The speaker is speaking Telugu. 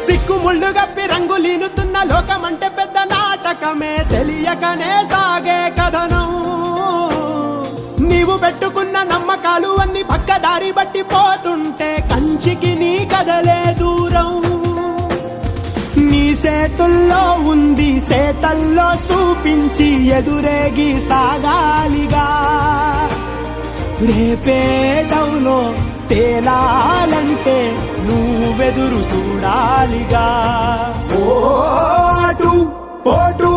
సిక్కుముళ్ళు గప్పి రంగులీనుతున్న లోకమంటే పెద్ద నాటకమే, తెలియకనే సాగే కథనం. నీవు పెట్టుకున్న నమ్మకాలు అన్ని పక్కదారి బట్టి పోతుంటే కంచికి నీ కదలే దూరం. నీ చేతుల్లో ఉంది సేతల్లో చూపించి ఎదురేగి సాగాలిగా. రేపేటవులో తేలాలంటే నువ్వెదురు చూడాలిగా. ఓటు పోటు